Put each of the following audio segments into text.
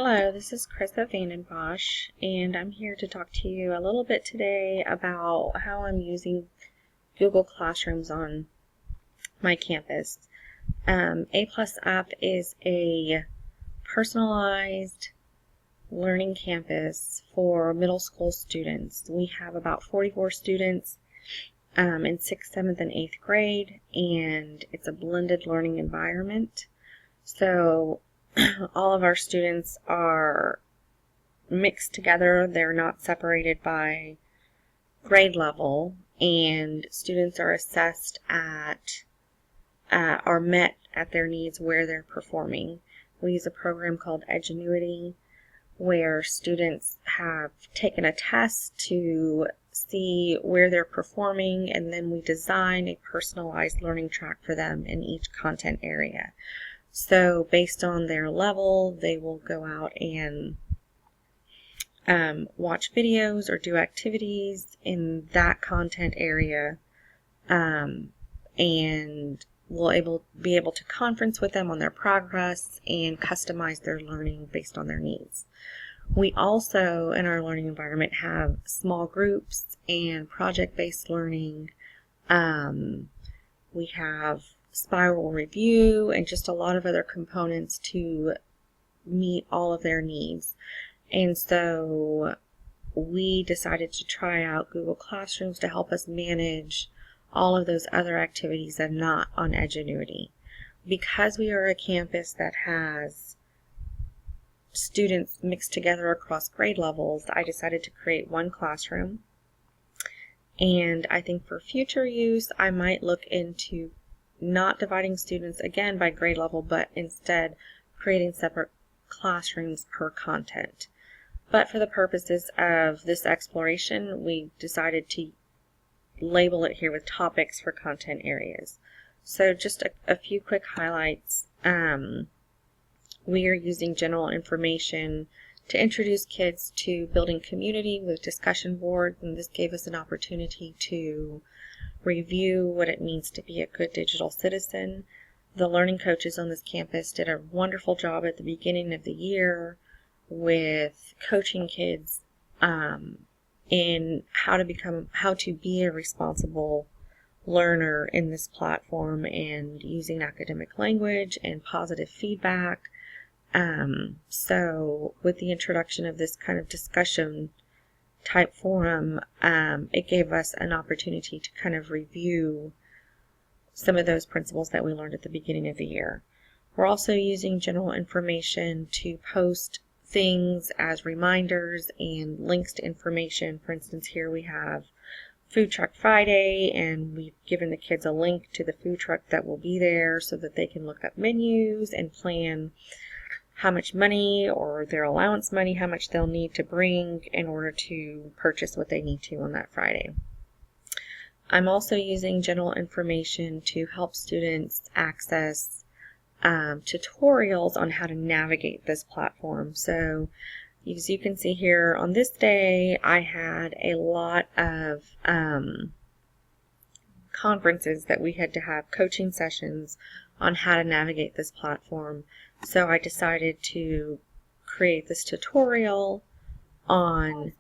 Hello, this is Krista Vandenbosch, and I'm here to talk to you a little bit today about how I'm using Google Classrooms on my campus. A+ App is a personalized learning campus for middle school students. We have about 44 students in 6th, 7th, and 8th grade, and it's a blended learning environment. So all of our students are mixed together. They're not separated by grade level, and students are assessed at or met at their needs where they're performing. We use a program called Edgenuity, where students have taken a test to see where they're performing, and then we design a personalized learning track for them in each content area. So based on their level, they will go out and watch videos or do activities in that content area, and we'll be able to conference with them on their progress and customize their learning based on their needs. We also, in our learning environment, have small groups and project-based learning. We have spiral review and just a lot of other components to meet all of their needs. And so we decided to try out Google Classrooms to help us manage all of those other activities that are not on Edgenuity. Because we are a campus that has students mixed together across grade levels, I decided to create one classroom. And I think for future use, I might look into not dividing students again by grade level, but instead creating separate classrooms per content. But for the purposes of this exploration, we decided to label it here with topics for content areas. So just a few quick highlights. We are using general information to introduce kids to building community with discussion boards, and this gave us an opportunity to review what it means to be a good digital citizen. The learning coaches on this campus did a wonderful job at the beginning of the year with coaching kids in how to be a responsible learner in this platform and using academic language and positive feedback. So with the introduction of this kind of discussion type forum, it gave us an opportunity to kind of review some of those principles that we learned at the beginning of the year. We're also using general information to post things as reminders and links to information. For instance, here we have Food Truck Friday, and we've given the kids a link to the food truck that will be there so that they can look up menus and plan how much money or their allowance money, how much they'll need to bring in order to purchase what they need to on that Friday. I'm also using general information to help students access tutorials on how to navigate this platform. So as you can see here, on this day, I had a lot of conferences that we had to have coaching sessions on how to navigate this platform. So I decided to create this tutorial on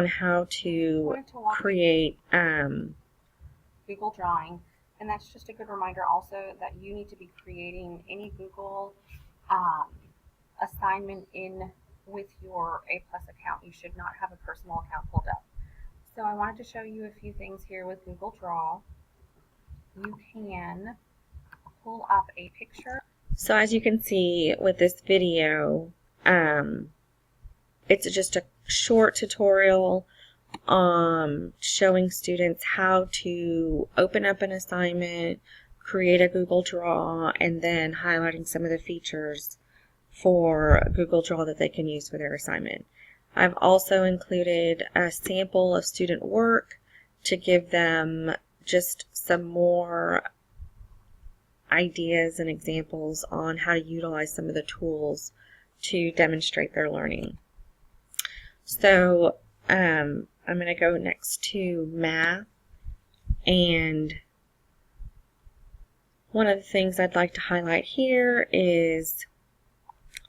how to create Google Drawing, and that's just a good reminder also that you need to be creating any Google assignment in with your A+ account. You should not have a personal account pulled up. So I wanted to show you a few things here with Google Draw. You can pull up a picture. So as you can see with this video, it's just a short tutorial showing students how to open up an assignment, create a Google Draw, and then highlighting some of the features for Google Draw that they can use for their assignment. I've also included a sample of student work to give them just some more ideas and examples on how to utilize some of the tools to demonstrate their learning. So I'm going to go next to math, and one of the things I'd like to highlight here is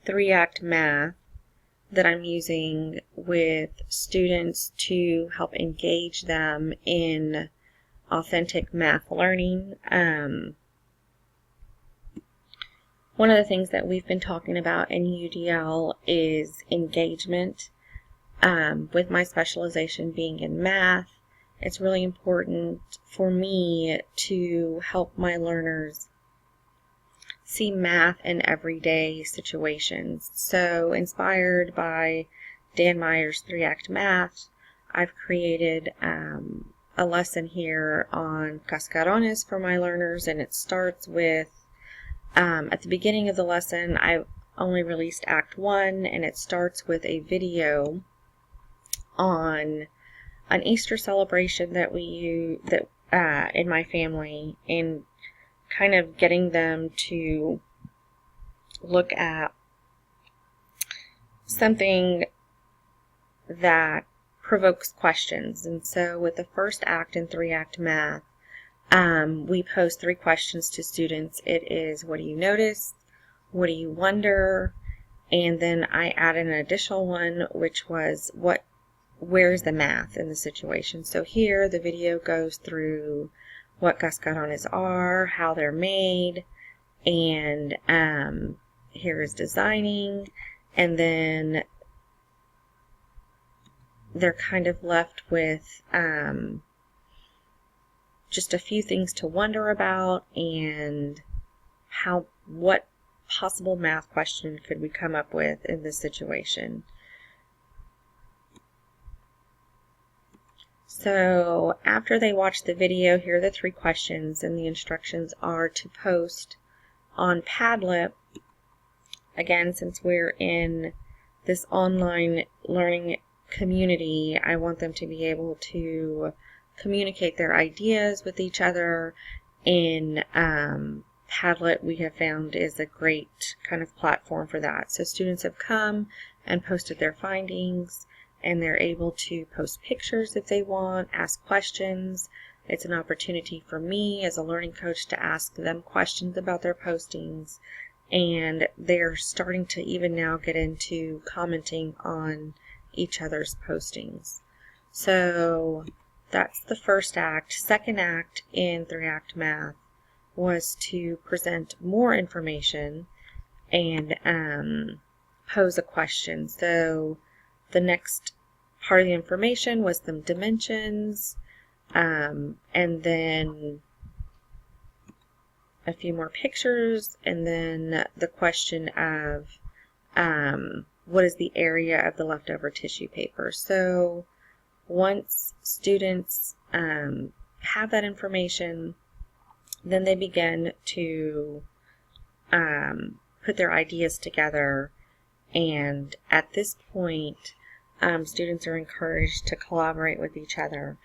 3-act math that I'm using with students to help engage them in authentic math learning. One of the things that we've been talking about in UDL is engagement. With my specialization being in math, it's really important for me to help my learners see math in everyday situations. So, inspired by Dan Meyer's 3-act math, I've created a lesson here on cascarones for my learners, and it starts with, at the beginning of the lesson, I only released Act 1, and it starts with a video on an Easter celebration that we use in my family, and kind of getting them to look at something that provokes questions. And so with the first act in 3-act math, we pose 3 questions to students. It is, what do you notice? What do you wonder? And then I added an additional one, which was, where's the math in the situation? So here the video goes through what cascarones are, how they're made, and here is designing, and then they're kind of left with just a few things to wonder about, and what possible math question could we come up with in this situation. So after they watch the video, here are the 3 questions, and the instructions are to post on Padlet. Again, since we're in this online learning community, I want them to be able to communicate their ideas with each other. In Padlet, we have found, is a great kind of platform for that. So students have come and posted their findings, and they're able to post pictures if they want, ask questions. It's an opportunity for me as a learning coach to ask them questions about their postings, and they're starting to even now get into commenting on each other's postings. So that's the first act. Second act in 3-act math was to present more information and pose a question. So the next part of the information was the dimensions, and then a few more pictures, and then the question of what is the area of the leftover tissue paper. So once students have that information, then they begin to put their ideas together, and at this point students are encouraged to collaborate with each other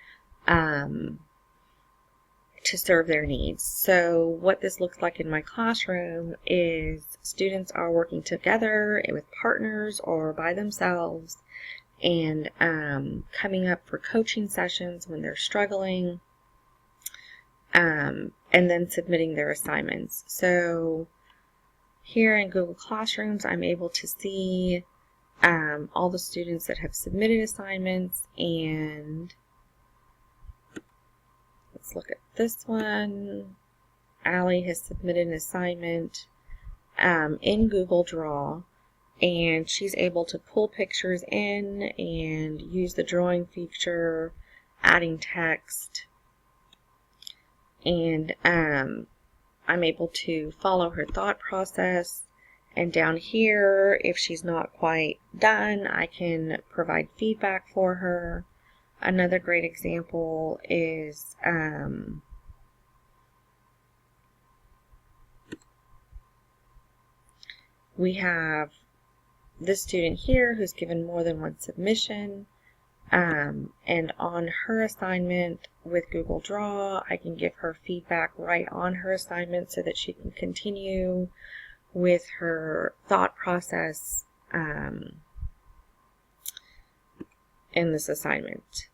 to serve their needs. So what this looks like in my classroom is students are working together with partners or by themselves, and coming up for coaching sessions when they're struggling, and then submitting their assignments. So here in Google Classrooms, I'm able to see all the students that have submitted assignments, and let's look at this one. Allie has submitted an assignment in Google Draw, and she's able to pull pictures in and use the drawing feature, adding text, and I'm able to follow her thought process. And down here, if she's not quite done, I can provide feedback for her. Another great example is we have this student here who's given more than one submission, and on her assignment with Google Draw, I can give her feedback right on her assignment so that she can continue with her thought process in this assignment.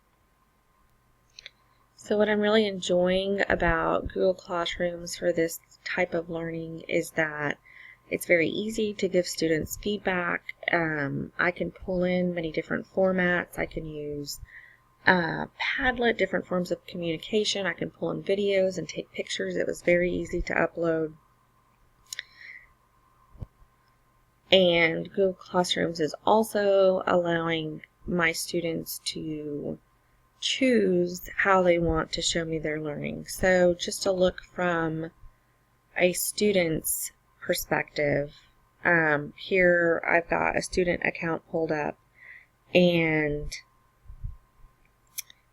So what I'm really enjoying about Google Classrooms for this type of learning is that It's very easy to give students feedback. I can pull in many different formats. I can use Padlet, different forms of communication. I can pull in videos and take pictures. It was very easy to upload. And Google Classrooms is also allowing my students to choose how they want to show me their learning. So just to look from a student's perspective, here I've got a student account pulled up, and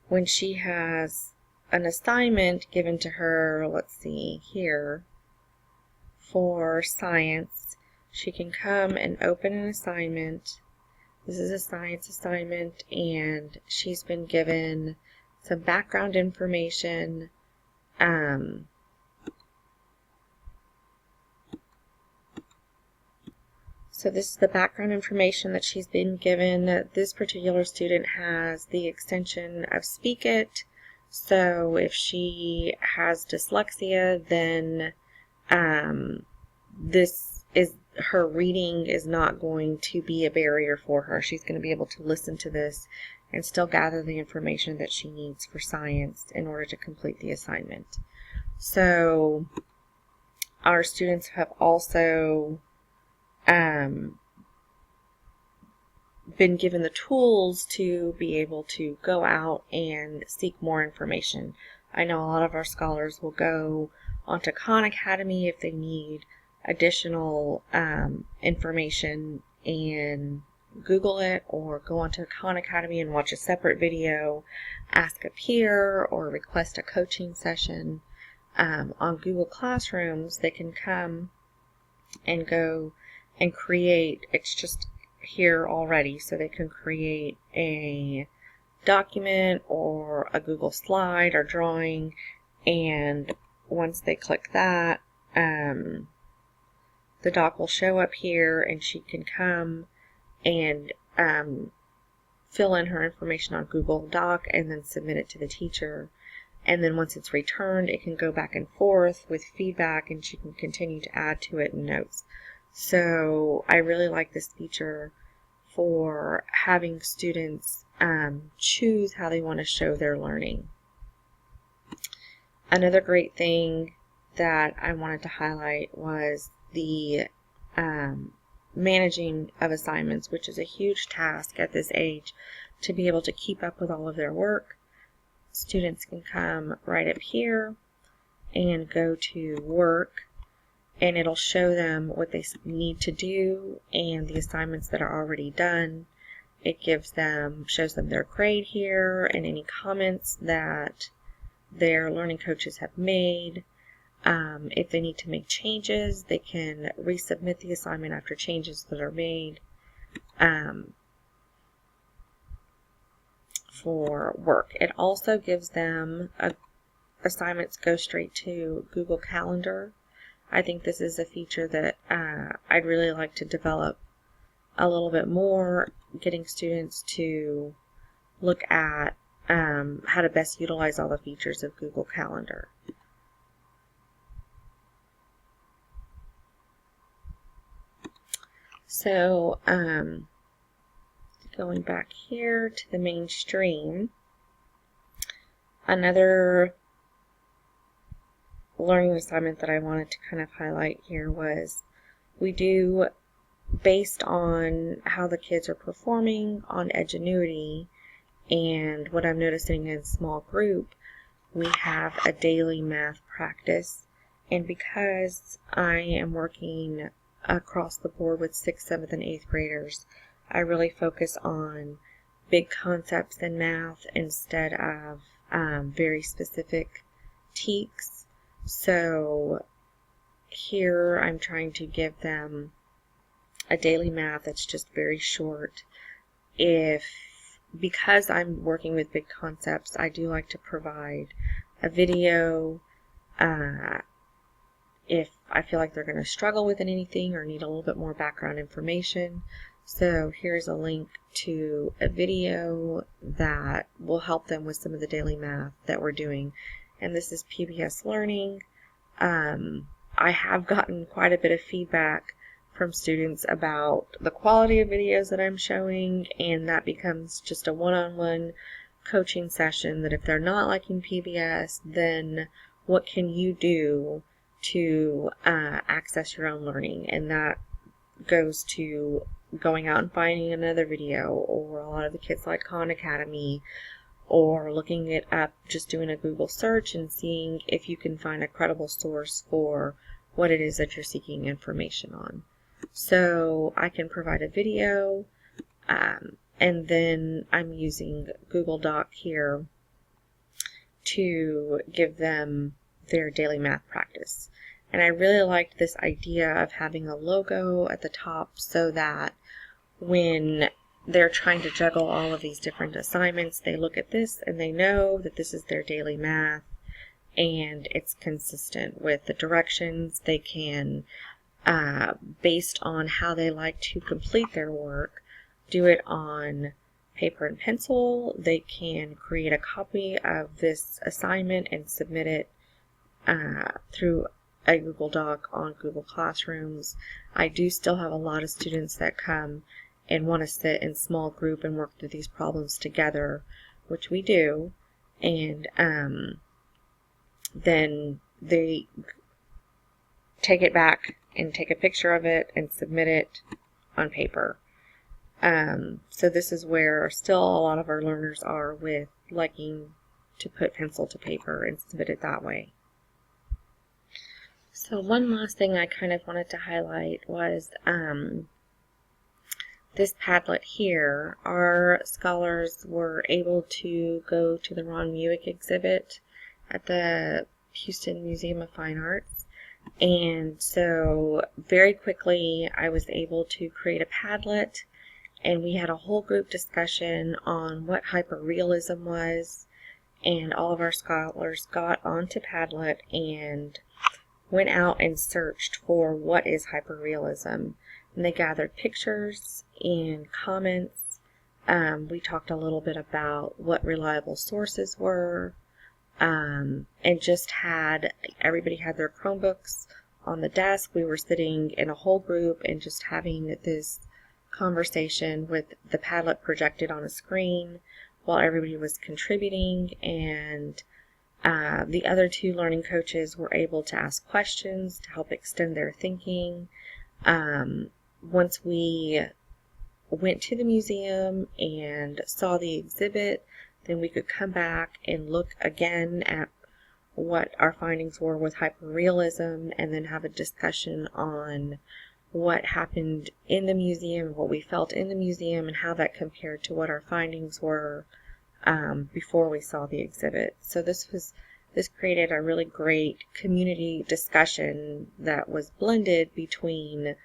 when she has an assignment given to her, let's see here, for science, she can come and open an assignment. This is a science assignment, and she's been given some background information. So this is the background information that she's been given. This particular student has the extension of Speak It. So if she has dyslexia, then her reading is not going to be a barrier for her. She's going to be able to listen to this and still gather the information that she needs for science in order to complete the assignment. So our students have also been given the tools to be able to go out and seek more information. I know a lot of our scholars will go onto Khan Academy if they need additional information and Google it, or go onto Khan Academy and watch a separate video, ask a peer, or request a coaching session. On Google Classrooms, they can come and go and create, it's just here already, so they can create a document or a Google slide or drawing, and once they click that, the doc will show up here, and she can come and fill in her information on Google Doc and then submit it to the teacher. And then once it's returned, it can go back and forth with feedback, and she can continue to add to it in notes. So I really like this feature for having students choose how they want to show their learning. Another great thing that I wanted to highlight was the managing of assignments, which is a huge task at this age to be able to keep up with all of their work. Students can come right up here and go to work, and it'll show them what they need to do and the assignments that are already done. It shows them their grade here and any comments that their learning coaches have made. If they need to make changes, they can resubmit the assignment after changes that are made for work. It also gives them assignments go straight to Google Calendar. I think this is a feature that I'd really like to develop a little bit more, getting students to look at how to best utilize all the features of Google Calendar. So going back here to the mainstream, another learning assignment that I wanted to kind of highlight here was we do, based on how the kids are performing on Edgenuity and what I'm noticing in a small group, we have a daily math practice. And because I am working across the board with 6th, 7th, and 8th graders, I really focus on big concepts in math instead of very specific teaks. So here I'm trying to give them a daily math that's just very short. Because I'm working with big concepts, I do like to provide a video if I feel like they're going to struggle with anything or need a little bit more background information. So here's a link to a video that will help them with some of the daily math that we're doing. And this is PBS Learning. I have gotten quite a bit of feedback from students about the quality of videos that I'm showing, and that becomes just a one-on-one coaching session that if they're not liking PBS, then what can you do to access your own learning? And that goes to going out and finding another video, or a lot of the kids like Khan Academy, or looking it up, just doing a Google search and seeing if you can find a credible source for what it is that you're seeking information on. So I can provide a video, and then I'm using Google Doc here to give them their daily math practice. And I really liked this idea of having a logo at the top so that when they're trying to juggle all of these different assignments, they look at this and they know that this is their daily math and it's consistent with the directions. They can, based on how they like to complete their work, do it on paper and pencil. They can create a copy of this assignment and submit it through a Google Doc on Google Classrooms. I do still have a lot of students that come and want to sit in small group and work through these problems together, which we do, and then they take it back and take a picture of it and submit it on paper. So this is where still a lot of our learners are with liking to put pencil to paper and submit it that way. So one last thing I kind of wanted to highlight was this Padlet here. Our scholars were able to go to the Ron Muick exhibit at the Houston Museum of Fine Arts. And so very quickly I was able to create a Padlet, and we had a whole group discussion on what hyperrealism was, and all of our scholars got onto Padlet and went out and searched for what is hyperrealism. And they gathered pictures and comments. We talked a little bit about what reliable sources were, and just everybody had their Chromebooks on the desk. We were sitting in a whole group and just having this conversation with the Padlet projected on a screen while everybody was contributing, and the other two learning coaches were able to ask questions to help extend their thinking. Once we went to the museum and saw the exhibit, then we could come back and look again at what our findings were with hyperrealism, and then have a discussion on what happened in the museum, what we felt in the museum, and how that compared to what our findings were before we saw the exhibit. So this created a really great community discussion that was blended between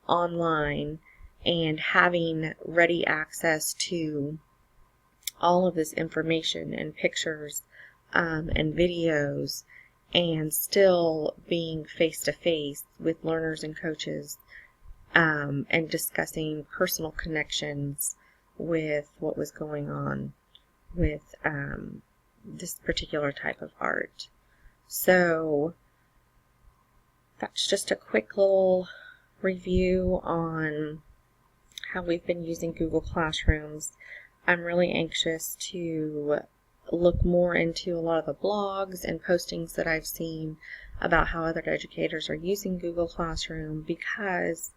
online and having ready access to all of this information and pictures and videos, and still being face-to-face with learners and coaches, and discussing personal connections with what was going on with this particular type of art. So that's just a quick little review on how we've been using Google Classrooms. I'm really anxious to look more into a lot of the blogs and postings that I've seen about how other educators are using Google Classroom, because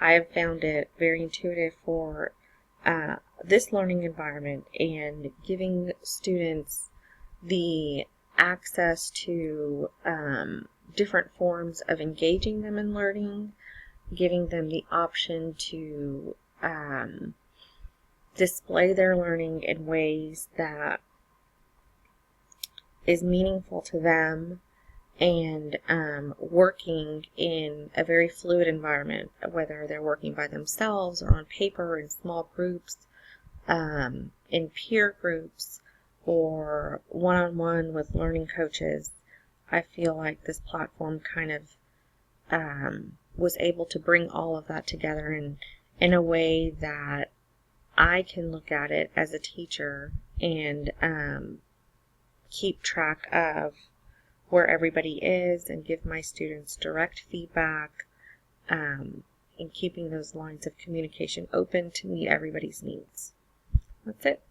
I have found it very intuitive for this learning environment and giving students the access to different forms of engaging them in learning, giving them the option to display their learning in ways that is meaningful to them, and working in a very fluid environment, whether they're working by themselves or on paper in small groups, in peer groups, or one-on-one with learning coaches. I feel like this platform kind of was able to bring all of that together in a way that I can look at it as a teacher and keep track of where everybody is and give my students direct feedback, and keeping those lines of communication open to meet everybody's needs. That's it.